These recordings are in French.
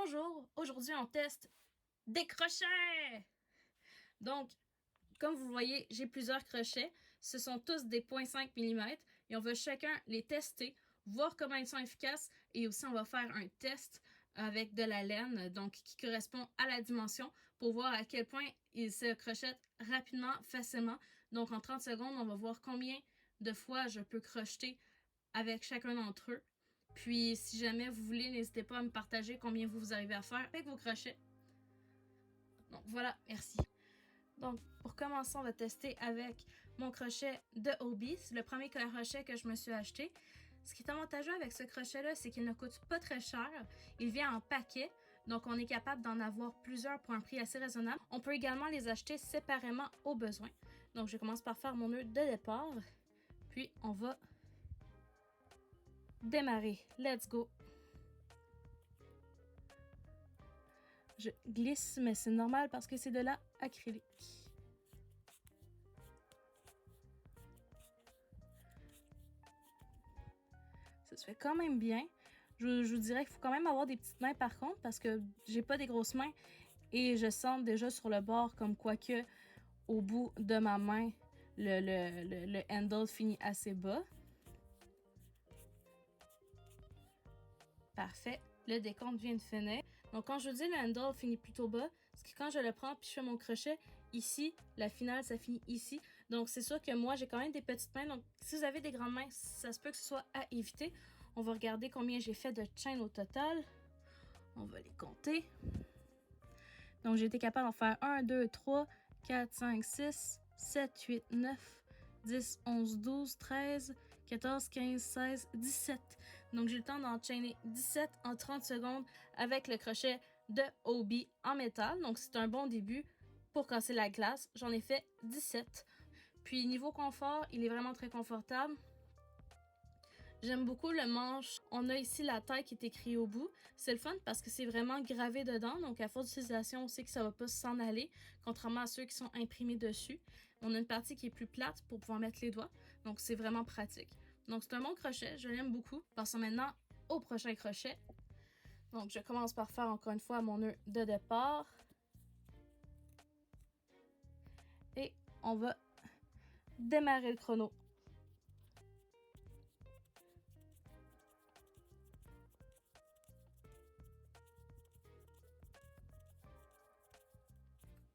Bonjour, aujourd'hui on teste des crochets! Donc, comme vous voyez, j'ai plusieurs crochets. Ce sont tous des 0,5 mm et on va chacun les tester, voir comment ils sont efficaces et aussi on va faire un test avec de la laine, donc qui correspond à la dimension pour voir à quel point ils se crochettent rapidement, facilement. Donc en 30 secondes, on va voir combien de fois je peux crocheter avec chacun d'entre eux. Puis si jamais vous voulez, n'hésitez pas à me partager combien vous arrivez à faire avec vos crochets. Donc voilà, merci. Donc pour commencer, on va tester avec mon crochet de Hobbii. C'est le premier crochet que je me suis acheté. Ce qui est avantageux avec ce crochet-là, c'est qu'il ne coûte pas très cher. Il vient en paquet, donc on est capable d'en avoir plusieurs pour un prix assez raisonnable. On peut également les acheter séparément au besoin. Donc je commence par faire mon nœud de départ, puis on va démarrer. Let's go! Je glisse, mais c'est normal parce que c'est de l'acrylique. Ça se fait quand même bien. Je vous dirais qu'il faut quand même avoir des petites mains par contre parce que j'ai pas des grosses mains et je sens déjà sur le bord comme quoi que au bout de ma main, le handle finit assez bas. Parfait. Le décompte vient de finir. Donc quand je dis le handle finit plutôt bas, c'est que quand je le prends puis je fais mon crochet, ici, la finale, ça finit ici. Donc c'est sûr que moi, j'ai quand même des petites mains. Donc si vous avez des grandes mains, ça se peut que ce soit à éviter. On va regarder combien j'ai fait de chaînes au total. On va les compter. Donc j'ai été capable d'en faire 1, 2, 3, 4, 5, 6, 7, 8, 9, 10, 11, 12, 13, 14, 15, 16, 17. Donc j'ai le temps d'enchaîner 17 en 30 secondes avec le crochet de Hobbii en métal. Donc c'est un bon début pour casser la glace. J'en ai fait 17. Puis niveau confort, il est vraiment très confortable. J'aime beaucoup le manche. On a ici la taille qui est écrite au bout. C'est le fun parce que c'est vraiment gravé dedans. Donc, à force d'utilisation, on sait que ça va pas s'en aller, contrairement à ceux qui sont imprimés dessus. On a une partie qui est plus plate pour pouvoir mettre les doigts. Donc, c'est vraiment pratique. Donc, c'est un bon crochet. Je l'aime beaucoup. Passons maintenant au prochain crochet. Donc, je commence par faire encore une fois mon nœud de départ. Et on va démarrer le chrono.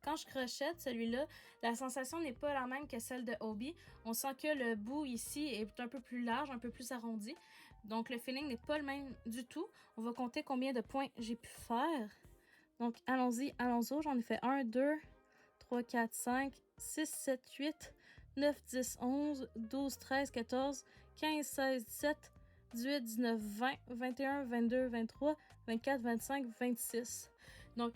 Quand je crochette celui-là, la sensation n'est pas la même que celle de Hobbii. On sent que le bout ici est un peu plus large, un peu plus arrondi. Donc le feeling n'est pas le même du tout. On va compter combien de points j'ai pu faire. Donc allons-y, allons-y. J'en ai fait 1, 2, 3, 4, 5, 6, 7, 8, 9, 10, 11, 12, 13, 14, 15, 16, 17, 18, 19, 20, 21, 22, 23, 24, 25, 26. Donc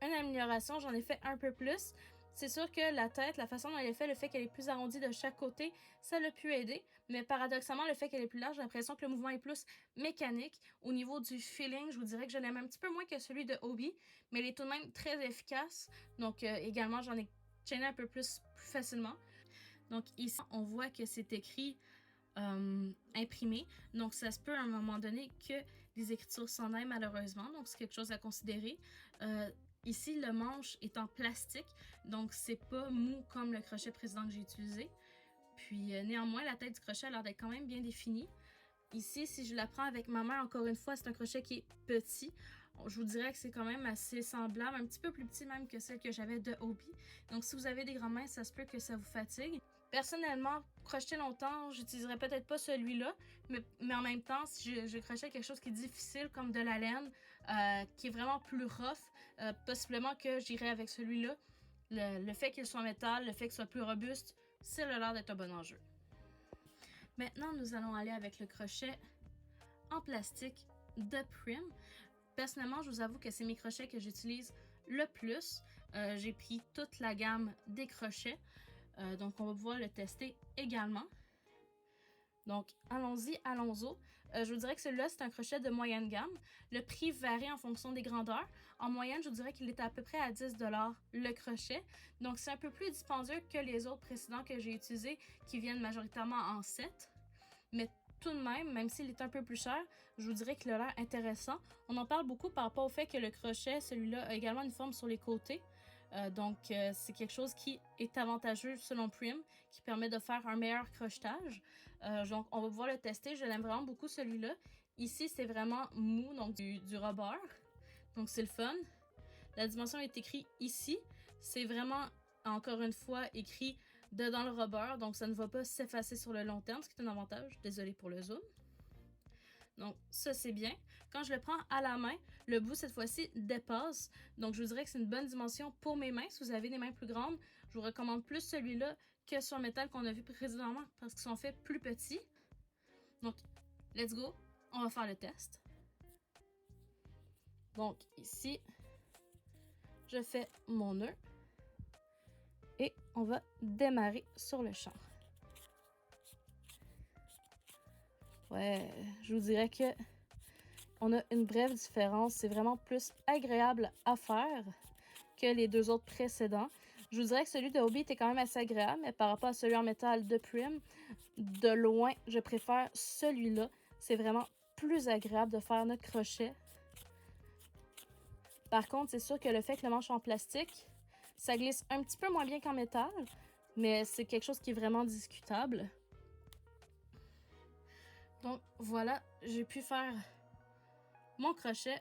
une amélioration, j'en ai fait un peu plus. C'est sûr que la tête, la façon dont elle est faite, le fait qu'elle est plus arrondie de chaque côté, ça l'a pu aider. Mais paradoxalement, le fait qu'elle est plus large, j'ai l'impression que le mouvement est plus mécanique. Au niveau du feeling, je vous dirais que je l'aime un petit peu moins que celui de Hobbii, mais il est tout de même très efficace. Donc également, j'en ai chainé un peu plus facilement. Donc ici, on voit que c'est écrit imprimé. Donc ça se peut à un moment donné que les écritures s'en aillent malheureusement. Donc c'est quelque chose à considérer. Ici, le manche est en plastique, donc c'est pas mou comme le crochet précédent que j'ai utilisé. Puis néanmoins, la tête du crochet a l'air d'être quand même bien définie. Ici, si je la prends avec ma main, encore une fois, c'est un crochet qui est petit. Je vous dirais que c'est quand même assez semblable, un petit peu plus petit même que celle que j'avais de Hobbii. Donc si vous avez des grandes mains, ça se peut que ça vous fatigue. Personnellement, crocheter longtemps, j'utiliserais peut-être pas celui-là, mais en même temps, si je crochais quelque chose qui est difficile comme de la laine, qui est vraiment plus rough, possiblement que j'irais avec celui-là. Le fait qu'il soit en métal, le fait qu'il soit plus robuste, ça a l'air d'être un bon enjeu. Maintenant, nous allons aller avec le crochet en plastique de Prim. Personnellement, je vous avoue que c'est mes crochets que j'utilise le plus. J'ai pris toute la gamme des crochets. Donc, on va pouvoir le tester également. Donc, allons-y, allons-y. Je vous dirais que celui-là, c'est un crochet de moyenne gamme. Le prix varie en fonction des grandeurs. En moyenne, je vous dirais qu'il est à peu près à 10 $ le crochet. Donc, c'est un peu plus dispendieux que les autres précédents que j'ai utilisés qui viennent majoritairement en set. Mais tout de même s'il est un peu plus cher, je vous dirais qu'il a l'air intéressant. On en parle beaucoup par rapport au fait que le crochet, celui-là, a également une forme sur les côtés. Donc, c'est quelque chose qui est avantageux selon Prim, qui permet de faire un meilleur crochetage. Donc, on va pouvoir le tester. Je l'aime vraiment beaucoup, celui-là. Ici, c'est vraiment mou, donc du rebord. Donc, c'est le fun. La dimension est écrite ici. C'est vraiment, encore une fois, écrit dedans le rebord. Donc, ça ne va pas s'effacer sur le long terme, ce qui est un avantage. Désolée pour le zoom. Donc, ça, c'est bien. Quand je le prends à la main, le bout, cette fois-ci, dépasse. Donc, je vous dirais que c'est une bonne dimension pour mes mains. Si vous avez des mains plus grandes, je vous recommande plus celui-là que sur le métal qu'on a vu précédemment parce qu'ils sont faits plus petits. Donc, let's go. On va faire le test. Donc, ici, je fais mon nœud et on va démarrer sur le champ. Ouais, je vous dirais que on a une brève différence. C'est vraiment plus agréable à faire que les deux autres précédents. Je vous dirais que celui de Hobbii était quand même assez agréable, mais par rapport à celui en métal de Prim, de loin, je préfère celui-là. C'est vraiment plus agréable de faire notre crochet. Par contre, c'est sûr que le fait que le manche en plastique, ça glisse un petit peu moins bien qu'en métal, mais c'est quelque chose qui est vraiment discutable. Donc voilà, j'ai pu faire mon crochet.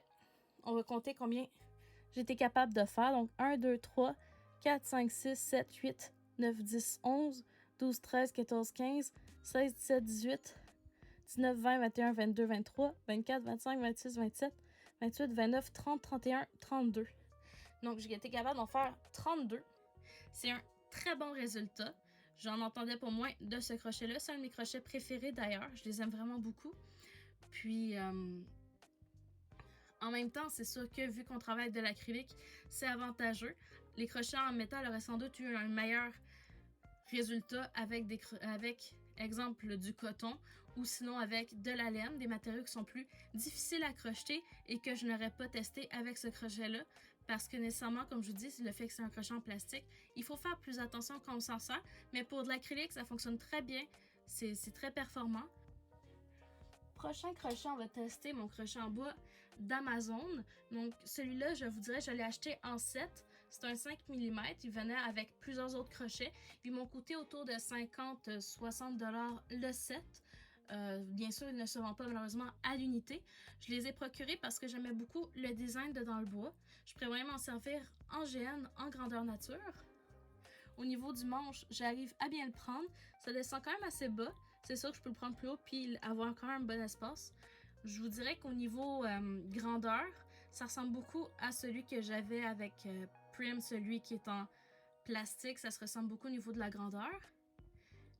On va compter combien j'étais capable de faire. Donc 1, 2, 3, 4, 5, 6, 7, 8, 9, 10, 11, 12, 13, 14, 15, 16, 17, 18, 19, 20, 21, 22, 23, 24, 25, 26, 27, 28, 29, 30, 31, 32. Donc j'ai été capable d'en faire 32. C'est un très bon résultat. J'en entendais pour moins de ce crochet-là. C'est un de mes crochets préférés d'ailleurs. Je les aime vraiment beaucoup. Puis, en même temps, c'est sûr que vu qu'on travaille de l'acrylique, c'est avantageux. Les crochets en métal auraient sans doute eu un meilleur résultat avec, exemple, du coton ou sinon avec de la laine, des matériaux qui sont plus difficiles à crocheter et que je n'aurais pas testé avec ce crochet-là. Parce que nécessairement, comme je vous dis, le fait que c'est un crochet en plastique, il faut faire plus attention quand on s'en sert. Mais pour de l'acrylique, ça fonctionne très bien. C'est très performant. Prochain crochet, on va tester mon crochet en bois d'Amazon. Donc celui-là, je vous dirais, je l'ai acheté en set. C'est un 5 mm. Il venait avec plusieurs autres crochets. Ils m'ont coûté autour de 50-60 $ le set. Bien sûr, ils ne se vendent pas malheureusement à l'unité. Je les ai procurés parce que j'aimais beaucoup le design de dans le bois. Je prévoyais m'en servir en GN, en grandeur nature. Au niveau du manche, j'arrive à bien le prendre. Ça descend quand même assez bas. C'est sûr que je peux le prendre plus haut puis avoir quand même un bon espace. Je vous dirais qu'au niveau grandeur, ça ressemble beaucoup à celui que j'avais avec Prim, celui qui est en plastique. Ça se ressemble beaucoup au niveau de la grandeur.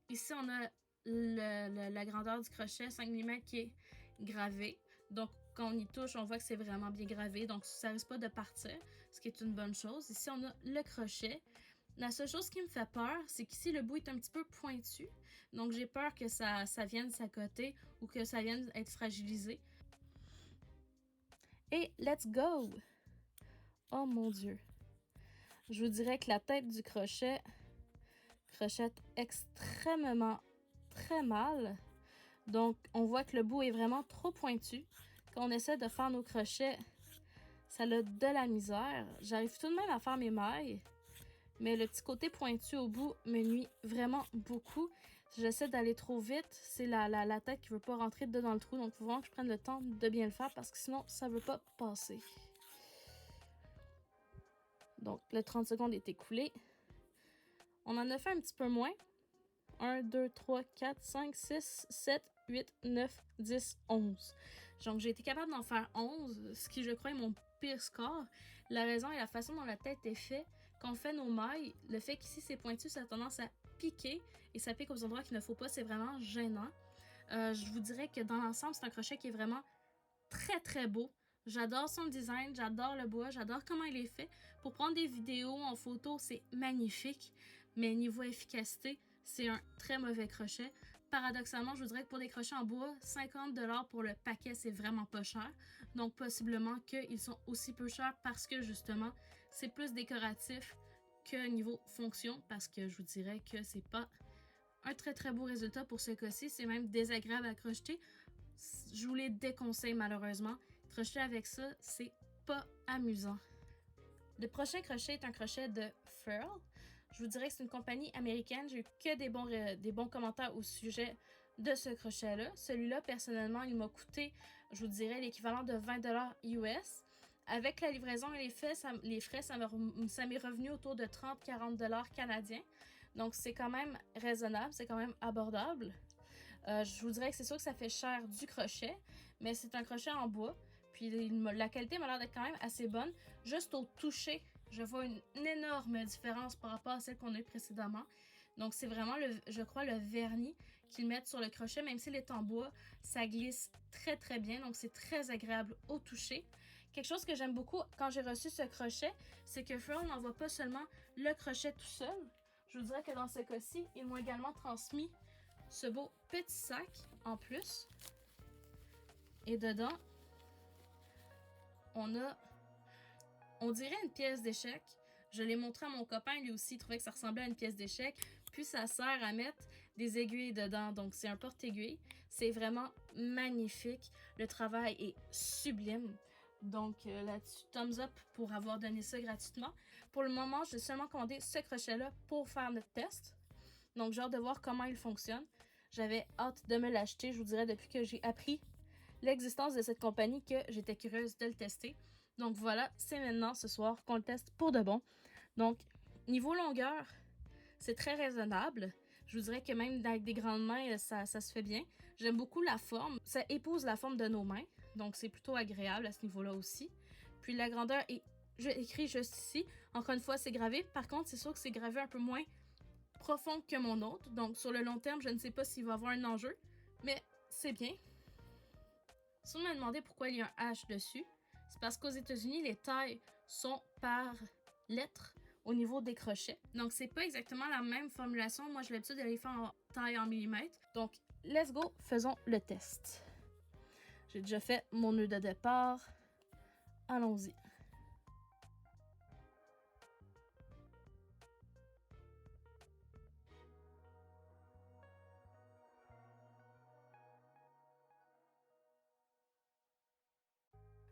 Ici, on a la grandeur du crochet 5 mm qui est gravée. Donc, quand on y touche, on voit que c'est vraiment bien gravé. Donc, ça risque pas de partir, ce qui est une bonne chose. Ici, on a le crochet. La seule chose qui me fait peur, c'est qu'ici, le bout est un petit peu pointu. Donc, j'ai peur que ça vienne s'accoter ou que ça vienne être fragilisé. Et let's go! Oh mon Dieu! Je vous dirais que la tête du crochet crochette extrêmement très mal. Donc, on voit que le bout est vraiment trop pointu. Quand on essaie de faire nos crochets, ça a de la misère. J'arrive tout de même à faire mes mailles. Mais le petit côté pointu au bout me nuit vraiment beaucoup. Si j'essaie d'aller trop vite, c'est la tête qui ne veut pas rentrer dedans dans le trou. Donc, il faut vraiment que je prenne le temps de bien le faire parce que sinon, ça ne veut pas passer. Donc, le 30 secondes est écoulé. On en a fait un petit peu moins. 1, 2, 3, 4, 5, 6, 7, 8, 9, 10, 11. Donc, j'ai été capable d'en faire 11, ce qui, je crois, est mon pire score. La raison est la façon dont la tête est faite. Quand on fait nos mailles, le fait qu'ici, c'est pointu, ça a tendance à piquer et ça pique aux endroits qu'il ne faut pas. C'est vraiment gênant. Je vous dirais que dans l'ensemble, c'est un crochet qui est vraiment très, très beau. J'adore son design, j'adore le bois, j'adore comment il est fait. Pour prendre des vidéos en photo, c'est magnifique. Mais niveau efficacité, c'est un très mauvais crochet. Paradoxalement, je vous dirais que pour des crochets en bois, 50 $ pour le paquet, c'est vraiment pas cher. Donc, possiblement qu'ils sont aussi peu chers parce que, justement, c'est plus décoratif que niveau fonction. Parce que je vous dirais que c'est pas un très beau résultat pour ce cas-ci. C'est même désagréable à crocheter. Je vous les déconseille malheureusement. Crocheter avec ça, c'est pas amusant. Le prochain crochet est un crochet de Furl. Je vous dirais que c'est une compagnie américaine. J'ai eu que des bons commentaires au sujet de ce crochet-là. Celui-là, personnellement, il m'a coûté, je vous dirais, l'équivalent de 20$ US. Avec la livraison et les frais, ça m'est revenu autour de 30-40$ canadiens. Donc, c'est quand même raisonnable, c'est quand même abordable. Je vous dirais que c'est sûr que ça fait cher du crochet, mais c'est un crochet en bois. Puis la qualité m'a l'air d'être quand même assez bonne. Juste au toucher, je vois une énorme différence par rapport à celle qu'on a eu précédemment. Donc c'est vraiment, je crois, le vernis qu'ils mettent sur le crochet. Même s'il est en bois, ça glisse très bien. Donc c'est très agréable au toucher. Quelque chose que j'aime beaucoup quand j'ai reçu ce crochet, c'est que Furl n'envoie pas seulement le crochet tout seul. Je vous dirais que dans ce cas-ci, ils m'ont également transmis ce beau petit sac en plus. Et dedans, on dirait une pièce d'échec. Je l'ai montré à mon copain, lui aussi, il trouvait que ça ressemblait à une pièce d'échec. Puis ça sert à mettre des aiguilles dedans, donc c'est un porte-aiguille. C'est vraiment magnifique. Le travail est sublime. Donc là-dessus, thumbs up pour avoir donné ça gratuitement. Pour le moment, j'ai seulement commandé ce crochet-là pour faire notre test. Donc j'ai hâte de voir comment il fonctionne. J'avais hâte de me l'acheter, je vous dirais, depuis que j'ai appris l'existence de cette compagnie que j'étais curieuse de le tester. Donc voilà, c'est maintenant ce soir qu'on le teste pour de bon. Donc, niveau longueur, c'est très raisonnable. Je vous dirais que même avec des grandes mains, ça se fait bien. J'aime beaucoup la forme. Ça épouse la forme de nos mains. Donc, c'est plutôt agréable à ce niveau-là aussi. Puis la grandeur est écrit juste ici. Encore une fois, c'est gravé. Par contre, c'est sûr que c'est gravé un peu moins profond que mon autre. Donc, sur le long terme, je ne sais pas s'il va avoir un enjeu. Mais c'est bien. Si vous me demandez pourquoi il y a un H dessus, c'est parce qu'aux États-Unis, les tailles sont par lettres au niveau des crochets. Donc, c'est pas exactement la même formulation. Moi, j'ai l'habitude de les faire en taille en millimètres. Donc, let's go, faisons le test. J'ai déjà fait mon nœud de départ. Allons-y.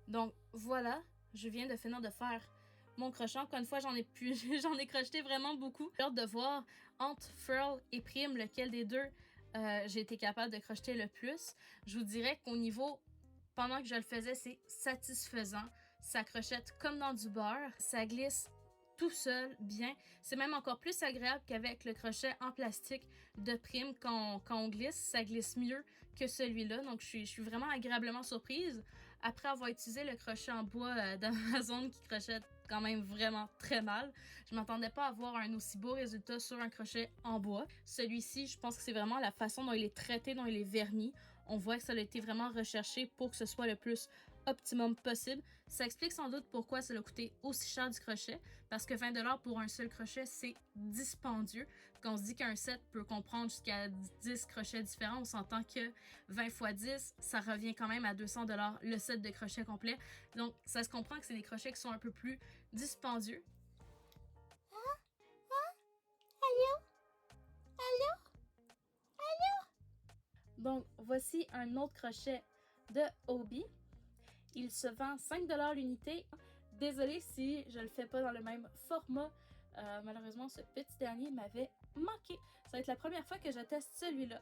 Donc, voilà, je viens de finir de faire mon crochet. Encore une fois, j'en ai crocheté vraiment beaucoup. J'ai hâte de voir entre Furl et Prime, lequel des deux j'ai été capable de crocheter le plus. Je vous dirais qu'au niveau, pendant que je le faisais, c'est satisfaisant. Ça crochette comme dans du beurre. Ça glisse tout seul, bien. C'est même encore plus agréable qu'avec le crochet en plastique de Prime. Quand on glisse, ça glisse mieux que celui-là. Donc, je suis vraiment agréablement surprise. Après avoir utilisé le crochet en bois d'Amazon qui crochette quand même vraiment très mal, je m'attendais pas à avoir un aussi beau résultat sur un crochet en bois. Celui-ci, je pense que c'est vraiment la façon dont il est traité, dont il est verni. On voit que ça a été vraiment recherché pour que ce soit le plus optimum possible. Ça explique sans doute pourquoi ça a coûté aussi cher du crochet, parce que 20$ pour un seul crochet, c'est dispendieux. Quand on se dit qu'un set peut comprendre jusqu'à 10 crochets différents, on s'entend que 20 x 10, ça revient quand même à 200$ le set de crochets complet. Donc, ça se comprend que c'est des crochets qui sont un peu plus dispendieux. Donc, voici un autre crochet de Hobbii. Il se vend 5$ l'unité. Désolée si je le fais pas dans le même format. Malheureusement, ce petit dernier m'avait manqué. Ça va être la première fois que je teste celui-là.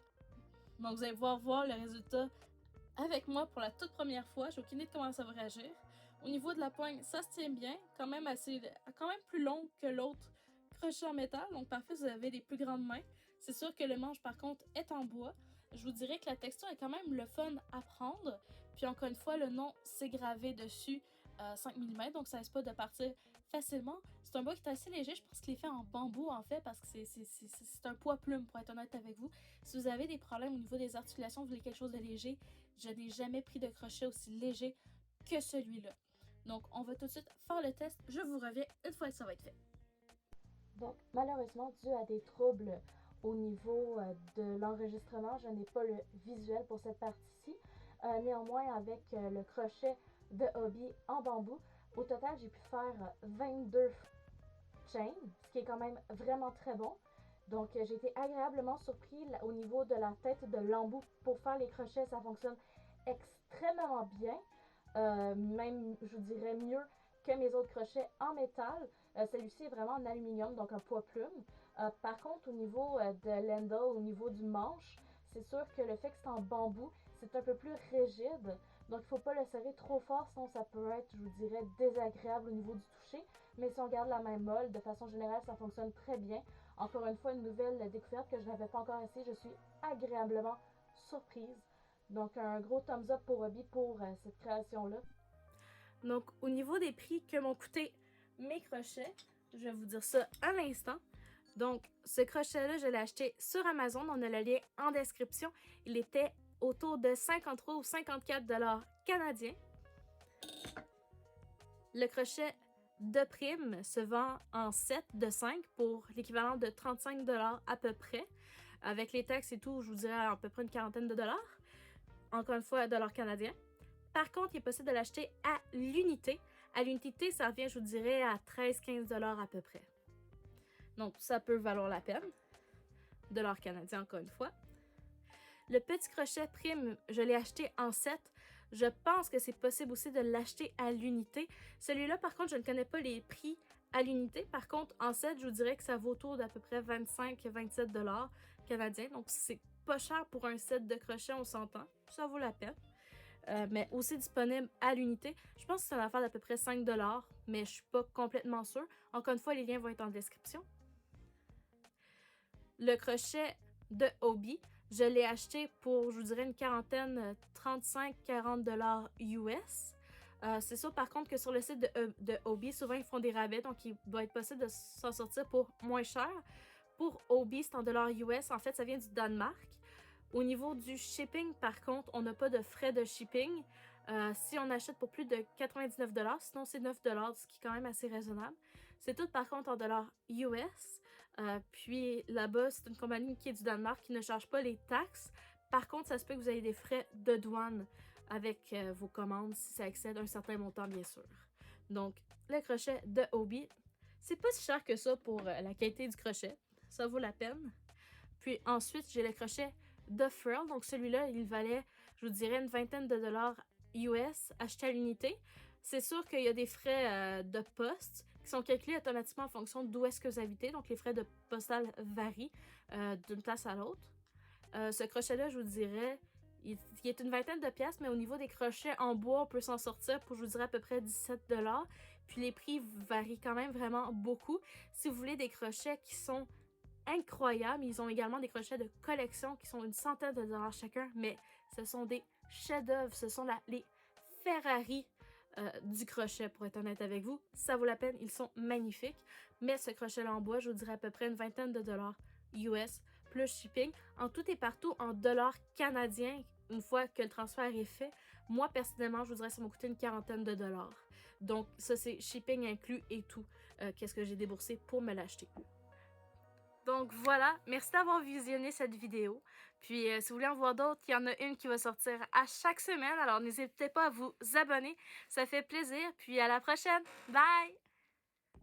Donc, vous allez pouvoir voir le résultat avec moi pour la toute première fois. J'ai aucune idée de comment ça va réagir. Au niveau de la poigne, ça se tient bien. Quand même plus long que l'autre crochet en métal. Donc, parfait, vous avez des plus grandes mains. C'est sûr que le manche, par contre, est en bois. Je vous dirais que la texture est quand même le fun à prendre. Puis encore une fois, le nom s'est gravé dessus 5 mm, donc ça laisse pas de partir facilement. C'est un bois qui est assez léger, je pense qu'il est fait en bambou en fait, parce que c'est un poids plume pour être honnête avec vous. Si vous avez des problèmes au niveau des articulations, vous voulez quelque chose de léger, je n'ai jamais pris de crochet aussi léger que celui-là. Donc on va tout de suite faire le test, je vous reviens une fois que ça va être fait. Donc malheureusement, dû à des troubles au niveau de l'enregistrement, je n'ai pas le visuel pour cette partie-ci. Néanmoins, avec le crochet de Hobbii en bambou, au total, j'ai pu faire 22 chains, ce qui est quand même vraiment très bon. Donc, j'ai été agréablement surpris au niveau de la tête de l'embout pour faire les crochets. Ça fonctionne extrêmement bien, même, je vous dirais, mieux que mes autres crochets en métal. Celui-ci est vraiment en aluminium, donc en poids plume. Par contre, au niveau de l'handle, au niveau du manche, c'est sûr que le fait que c'est en bambou, c'est un peu plus rigide. Donc, il ne faut pas le serrer trop fort, sinon ça peut être, je vous dirais, désagréable au niveau du toucher. Mais si on garde la même molle, de façon générale, ça fonctionne très bien. Encore une fois, une nouvelle découverte que je n'avais pas encore essayée. Je suis agréablement surprise. Donc, un gros thumbs up pour Hobby pour cette création-là. Donc, au niveau des prix que m'ont coûté mes crochets, je vais vous dire ça à l'instant. Donc, ce crochet-là, je l'ai acheté sur Amazon. On a le lien en description. Il était autour de 53 ou 54 $ canadiens. Le crochet de prime se vend en 7 de 5 pour l'équivalent de 35 $ à peu près. Avec les taxes et tout, je vous dirais à peu près une quarantaine de dollars. Encore une fois, dollars canadiens. Par contre, il est possible de l'acheter à l'unité. À l'unité, ça revient, je vous dirais, à 13-15 $ à peu près. Donc, ça peut valoir la peine. Dollars canadiens, encore une fois. Le petit crochet prime, je l'ai acheté en 7. Je pense que c'est possible aussi de l'acheter à l'unité. Celui-là, par contre, je ne connais pas les prix à l'unité. Par contre, en 7, je vous dirais que ça vaut autour d'à peu près 25-27 $ canadiens. Donc, c'est pas cher pour un set de crochets, on s'entend. Ça vaut la peine. Mais aussi disponible à l'unité. Je pense que c'est une affaire d'à peu près 5 $, mais je suis pas complètement sûre. Encore une fois, les liens vont être en description. Le crochet de Hobby, je l'ai acheté pour, je vous dirais, une quarantaine, 35-40 $ US. C'est sûr, par contre, que sur le site de Hobby, souvent, ils font des rabais, donc il doit être possible de s'en sortir pour moins cher. Pour Hobby, c'est en dollars US. En fait, ça vient du Danemark. Au niveau du shipping, par contre, on n'a pas de frais de shipping. Si on achète pour plus de 99 $, sinon c'est 9 $, ce qui est quand même assez raisonnable. C'est tout par contre en dollars US. Puis là-bas, c'est une compagnie qui est du Danemark qui ne charge pas les taxes. Par contre, ça se peut que vous ayez des frais de douane avec vos commandes si ça excède un certain montant, bien sûr. Donc, le crochet de Hobby, c'est pas si cher que ça pour la qualité du crochet. Ça vaut la peine. Puis ensuite, j'ai le crochet de Furl. Donc celui-là, il valait, je vous dirais, une vingtaine de dollars US acheté à l'unité. C'est sûr qu'il y a des frais de poste qui sont calculés automatiquement en fonction d'où est-ce que vous habitez. Donc les frais de postal varient d'une place à l'autre. Ce crochet-là, je vous dirais, il est une vingtaine de piastres, mais au niveau des crochets en bois, on peut s'en sortir pour, je vous dirais, à peu près 17 $. Puis les prix varient quand même vraiment beaucoup. Si vous voulez des crochets qui sont incroyables, ils ont également des crochets de collection qui sont une centaine de dollars chacun, mais ce sont des chefs-d'œuvre, ce sont les Ferrari du crochet, pour être honnête avec vous. Ça vaut la peine, ils sont magnifiques. Mais ce crochet-là en bois, je vous dirais à peu près une vingtaine de dollars US, plus shipping. En tout et partout, en dollars canadiens, une fois que le transfert est fait, moi, personnellement, je vous dirais que ça m'a coûté une quarantaine de dollars. Donc, ça, c'est shipping inclus et tout. Qu'est-ce que j'ai déboursé pour me l'acheter. Donc voilà, merci d'avoir visionné cette vidéo. Puis si vous voulez en voir d'autres, il y en a une qui va sortir à chaque semaine. Alors n'hésitez pas à vous abonner, ça fait plaisir. Puis à la prochaine, bye!